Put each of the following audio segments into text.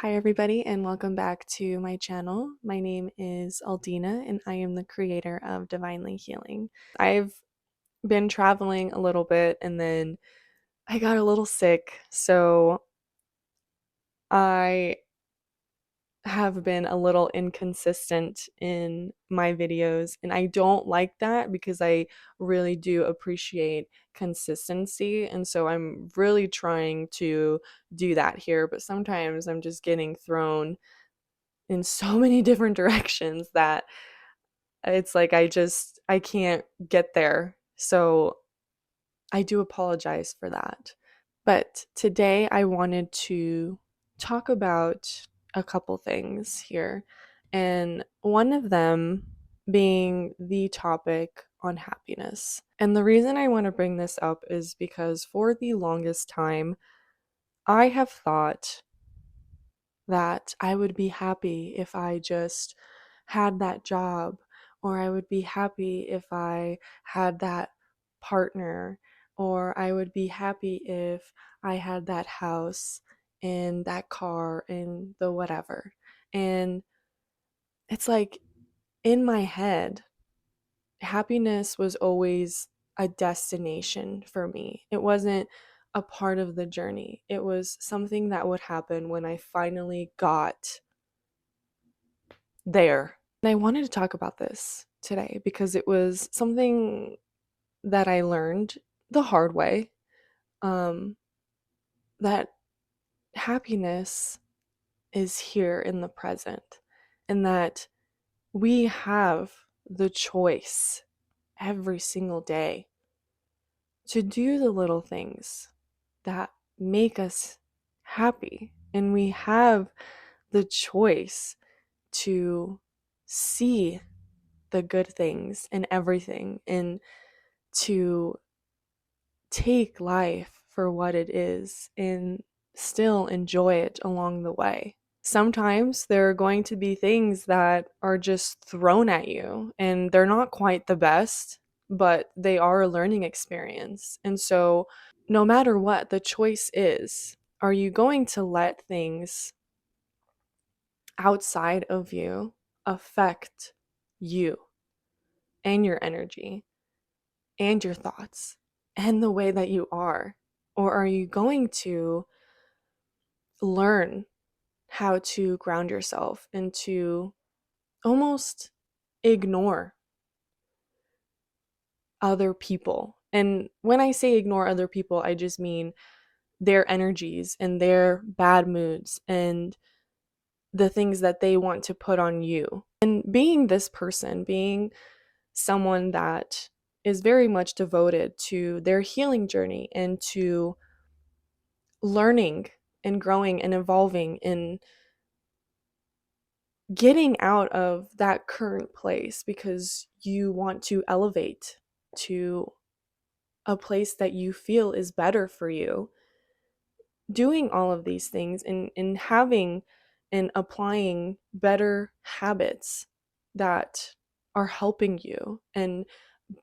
Hi, everybody, and welcome back to my channel. My name is Aldina, and I am the creator of Divinely Healing. I've been traveling a little bit, and then I got a little sick, so I have been a little inconsistent in my videos, and I don't like that because I really do appreciate consistency, and so I'm really trying to do that here, but sometimes I'm just getting thrown in so many different directions that it's like I can't get there. So I do apologize for that. But today I wanted to talk about a couple things here. And one of them being the topic on happiness. And the reason I want to bring this up is because for the longest time, I have thought that I would be happy if I just had that job, or I would be happy if I had that partner, or I would be happy if I had that house and that car and the whatever. And it's like in my head, happiness was always a destination for me. It wasn't a part of the journey. It was something that would happen when I finally got there. And I wanted to talk about this today because it was something that I learned the hard way, um, that happiness is here in the present, and that we have the choice every single day to do the little things that make us happy. And we have the choice to see the good things in everything and to take life for what it is and still enjoy it along the way. Sometimes there are going to be things that are just thrown at you and they're not quite the best, but they are a learning experience. And so, no matter what the choice is, are you going to let things outside of you affect you and your energy and your thoughts and the way that you are? Or are you going to learn how to ground yourself and to almost ignore other people? And when I say ignore other people, I just mean their energies and their bad moods and the things that they want to put on you. And being this person, being someone that is very much devoted to their healing journey and to learning and growing and evolving and getting out of that current place because you want to elevate to a place that you feel is better for you. Doing all of these things and having and applying better habits that are helping you and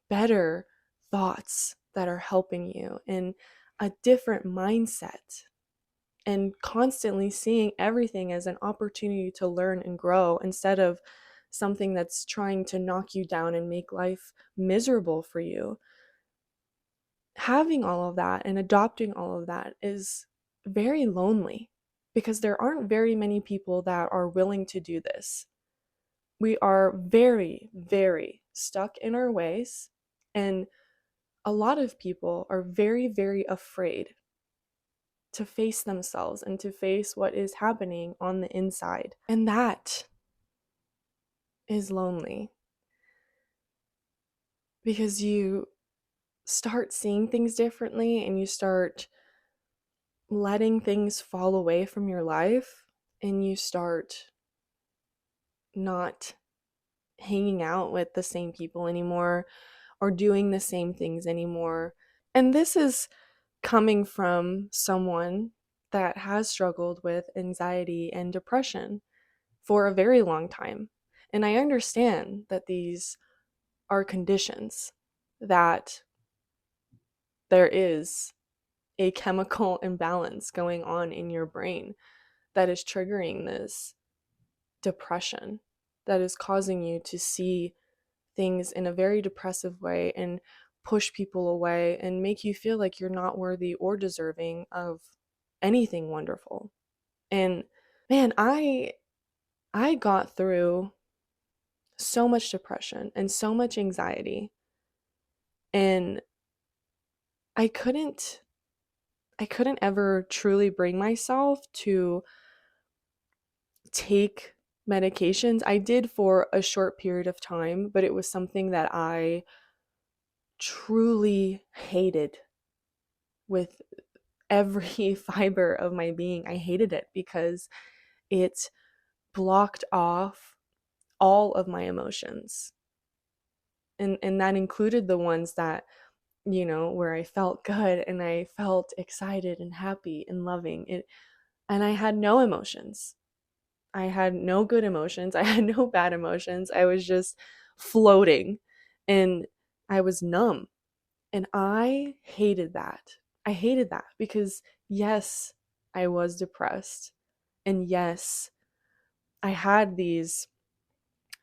better thoughts that are helping you and a different mindset and constantly seeing everything as an opportunity to learn and grow instead of something that's trying to knock you down and make life miserable for you. Having all of that and adopting all of that is very lonely because there aren't very many people that are willing to do this. We are very, very stuck in our ways, and a lot of people are very, very afraid to face themselves and to face what is happening on the inside. And that is lonely because you start seeing things differently and you start letting things fall away from your life and you start not hanging out with the same people anymore or doing the same things anymore. And this is coming from someone that has struggled with anxiety and depression for a very long time. And I understand that these are conditions, that there is a chemical imbalance going on in your brain that is triggering this depression, that is causing you to see things in a very depressive way and push people away and make you feel like you're not worthy or deserving of anything wonderful. And man, I got through so much depression and so much anxiety, and I couldn't I couldn't ever truly bring myself to take medications. I did for a short period of time, but it was something that I truly hated with every fiber of my being. I hated it because it blocked off all of my emotions. And that included the ones that, where I felt good and I felt excited and happy and loving. And I had no emotions. I had no good emotions. I had no bad emotions. I was just floating and I was numb. And I hated that. I hated that because, yes, I was depressed. And yes, I had these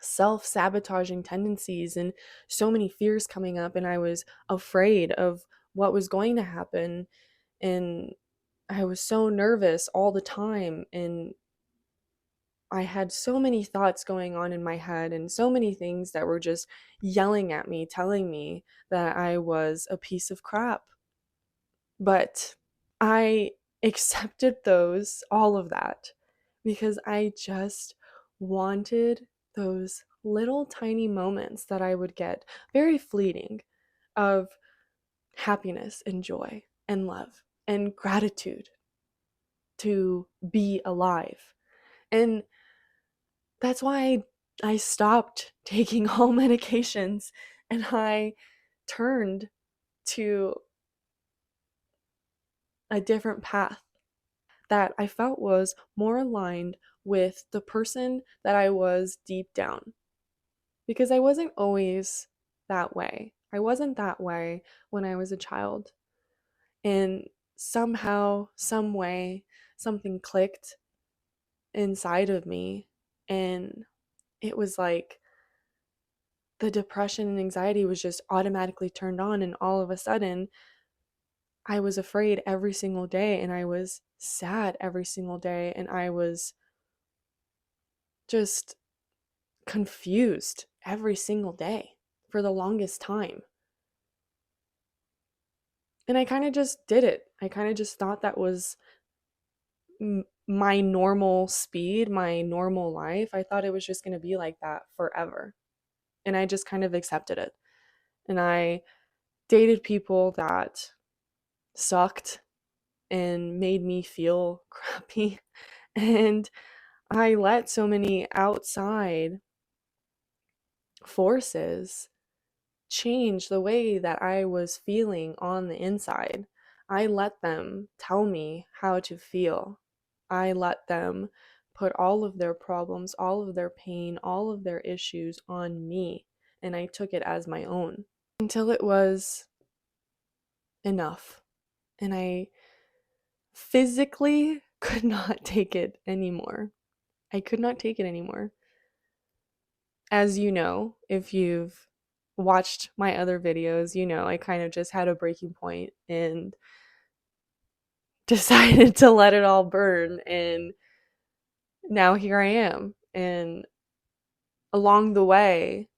self sabotaging tendencies and so many fears coming up. And I was afraid of what was going to happen. And I was so nervous all the time. And I had so many thoughts going on in my head and so many things that were just yelling at me, telling me that I was a piece of crap. But I accepted all of that, because I just wanted those little tiny moments that I would get, very fleeting, of happiness and joy and love and gratitude to be alive. And that's why I stopped taking all medications and I turned to a different path that I felt was more aligned with the person that I was deep down. Because I wasn't always that way. I wasn't that way when I was a child. And somehow, some way, something clicked inside of me. And it was like the depression and anxiety was just automatically turned on. And all of a sudden, I was afraid every single day. And I was sad every single day. And I was just confused every single day for the longest time. And I kind of just did it. I kind of just thought that was my normal speed, my normal life. I thought it was just going to be like that forever. And I just kind of accepted it. And I dated people that sucked and made me feel crappy. And I let so many outside forces change the way that I was feeling on the inside. I let them tell me how to feel. I let them put all of their problems, all of their pain, all of their issues on me, and I took it as my own until it was enough. And I physically could not take it anymore. I could not take it anymore. As you know, if you've watched my other videos, I kind of just had a breaking point and decided to let it all burn. And now here I am. And along the way,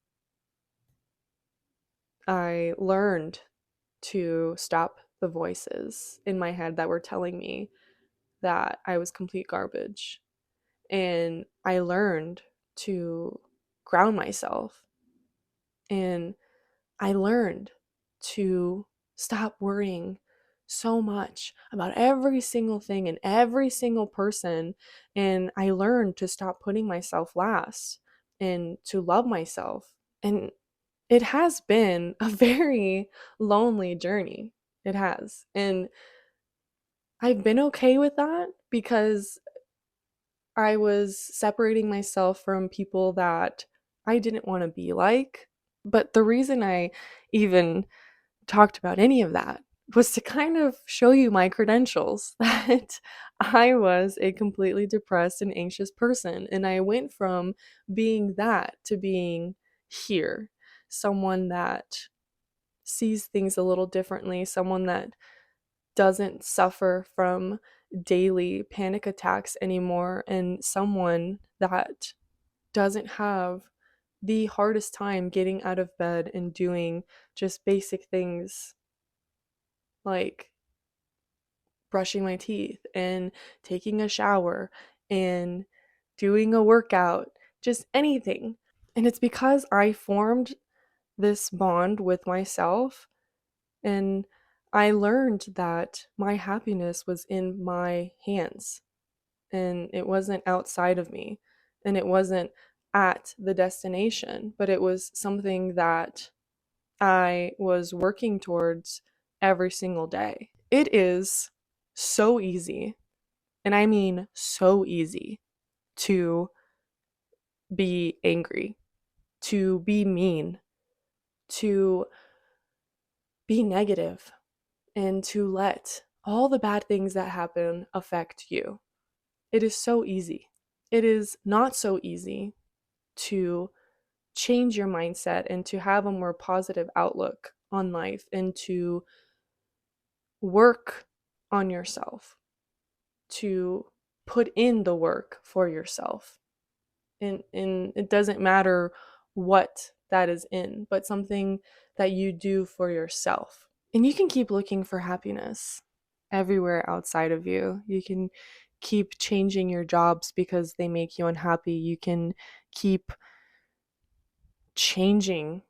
I learned to stop the voices in my head that were telling me that I was complete garbage. And I learned to ground myself. And I learned to stop worrying so much about every single thing and every single person. And I learned to stop putting myself last and to love myself. And it has been a very lonely journey. It has. And I've been okay with that because I was separating myself from people that I didn't want to be like. But the reason I even talked about any of that was to kind of show you my credentials that I was a completely depressed and anxious person. And I went from being that to being here, someone that sees things a little differently, someone that doesn't suffer from daily panic attacks anymore, and someone that doesn't have the hardest time getting out of bed and doing just basic things like brushing my teeth and taking a shower and doing a workout, just anything. And it's because I formed this bond with myself, and I learned that my happiness was in my hands and it wasn't outside of me and it wasn't at the destination, but it was something that I was working towards every single day. It is so easy, and I mean so easy, to be angry, to be mean, to be negative, and to let all the bad things that happen affect you. It is so easy. It is not so easy to change your mindset and to have a more positive outlook on life and to work on yourself, to put in the work for yourself. And it doesn't matter what that is in, but something that you do for yourself. And you can keep looking for happiness everywhere outside of you. You can keep changing your jobs because they make you unhappy. You can keep changing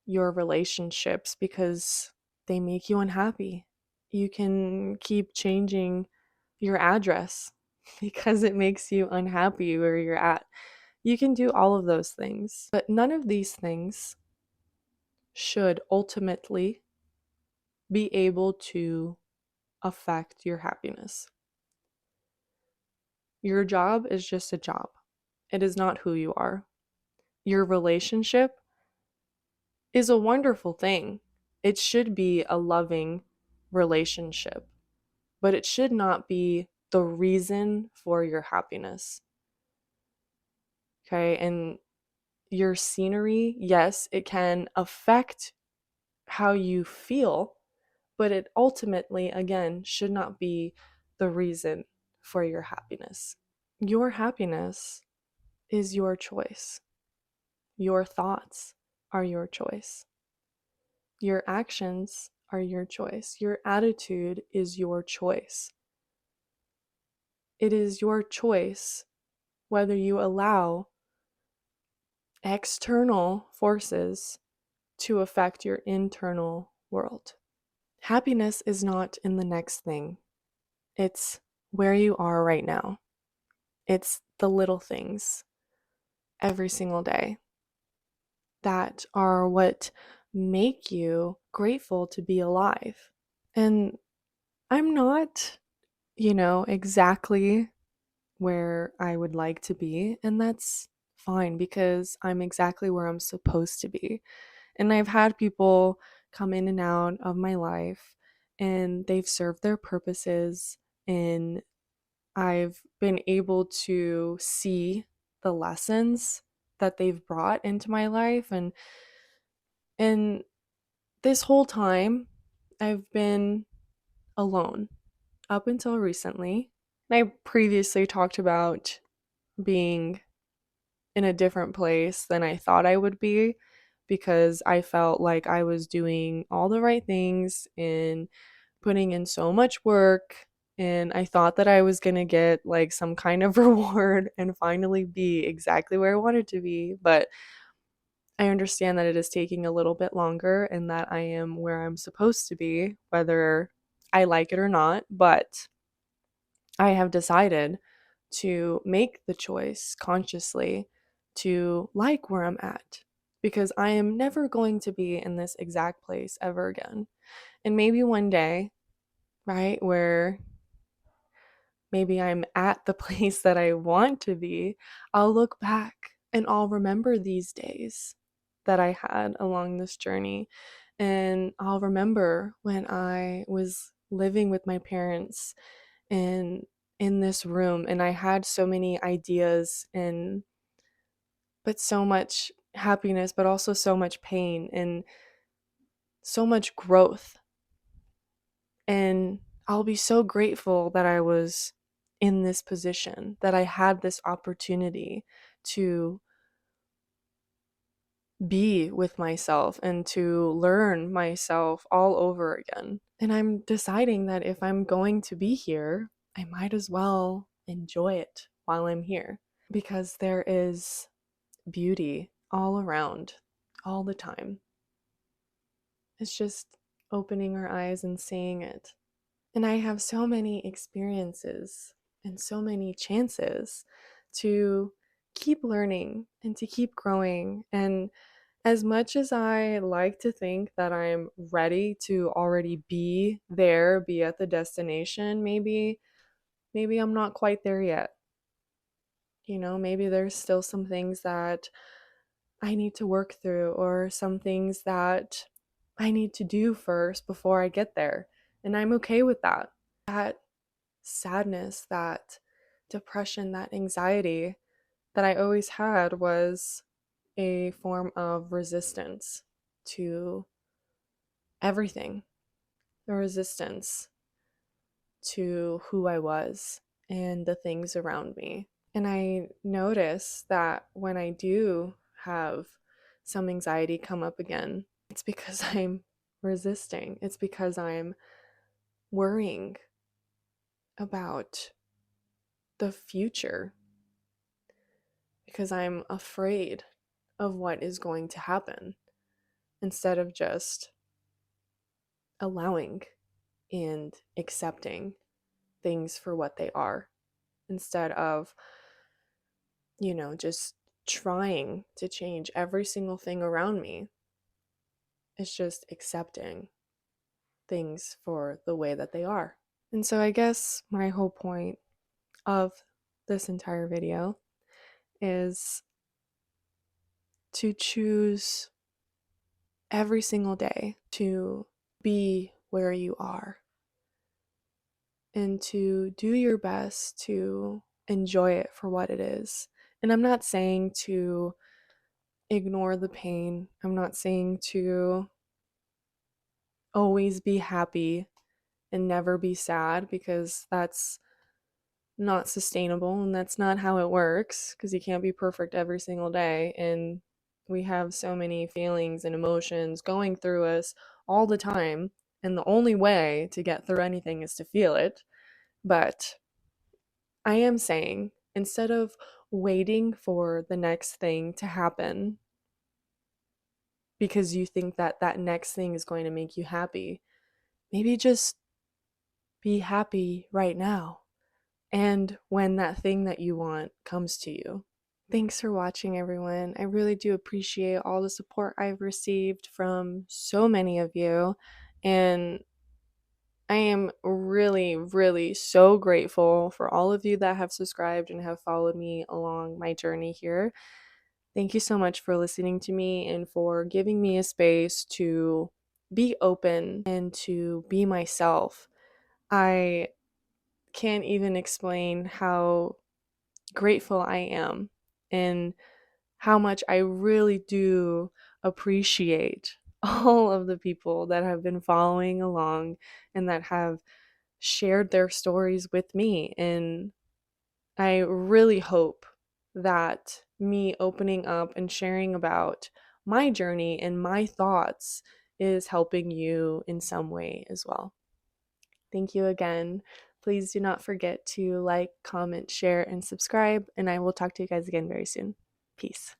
your relationships because they make you unhappy. You can keep changing your address because it makes you unhappy where you're at. You can do all of those things, but none of these things should ultimately be able to affect your happiness. Your job is just a job. It is not who you are. Your relationship is a wonderful thing. It should be a loving relationship, but it should not be the reason for your happiness. Okay? And your scenery, yes, it can affect how you feel, but it ultimately, again, should not be the reason for your happiness. Your happiness is your choice. Your thoughts are your choice. Your actions are your choice. Your attitude is your choice. It is your choice whether you allow external forces to affect your internal world. Happiness is not in the next thing, it's where you are right now. It's the little things every single day that are what make you grateful to be alive. And I'm not, exactly where I would like to be, and that's fine because I'm exactly where I'm supposed to be. And I've had people come in and out of my life and they've served their purposes, and I've been able to see the lessons that they've brought into my life, and this whole time I've been alone up until recently. I previously talked about being in a different place than I thought I would be because I felt like I was doing all the right things and putting in so much work, and I thought that I was going to get like some kind of reward and finally be exactly where I wanted to be, but I understand that it is taking a little bit longer and that I am where I'm supposed to be, whether I like it or not, but I have decided to make the choice consciously to like where I'm at because I am never going to be in this exact place ever again. And maybe one day, right, where maybe I'm at the place that I want to be, I'll look back and I'll remember these days that I had along this journey. And I'll remember when I was living with my parents and in this room, and I had so many ideas and but so much happiness, but also so much pain and so much growth. And I'll be so grateful that I was in this position, that I had this opportunity to be with myself and to learn myself all over again. And I'm deciding that if I'm going to be here, I might as well enjoy it while I'm here because there is beauty all around, all the time. It's just opening our eyes and seeing it. And I have so many experiences and so many chances to keep learning and to keep growing. And as much as I like to think that I'm ready to already be there, be at the destination, maybe I'm not quite there yet. You know, maybe there's still some things that I need to work through or some things that I need to do first before I get there. And I'm okay with that. That sadness, that depression, that anxiety that I always had was a form of resistance to everything, a resistance to who I was and the things around me. And I notice that when I do have some anxiety come up again, it's because I'm resisting. It's because I'm worrying about the future, because I'm afraid of what is going to happen instead of just allowing and accepting things for what they are, instead of, just trying to change every single thing around me. It's just accepting things for the way that they are. And so I guess my whole point of this entire video is to choose every single day to be where you are and to do your best to enjoy it for what it is. And I'm not saying to ignore the pain. I'm not saying to always be happy and never be sad, because that's not sustainable and that's not how it works, because you can't be perfect every single day. And we have so many feelings and emotions going through us all the time. And the only way to get through anything is to feel it. But I am saying, instead of waiting for the next thing to happen because you think that that next thing is going to make you happy, maybe just be happy right now. And when that thing that you want comes to you. Thanks for watching, everyone. I really do appreciate all the support I've received from so many of you. And I am really, really so grateful for all of you that have subscribed and have followed me along my journey here. Thank you so much for listening to me and for giving me a space to be open and to be myself. I can't even explain how grateful I am and how much I really do appreciate all of the people that have been following along and that have shared their stories with me. And I really hope that me opening up and sharing about my journey and my thoughts is helping you in some way as well. Thank you again. Please do not forget to like, comment, share, and subscribe, and I will talk to you guys again very soon. Peace.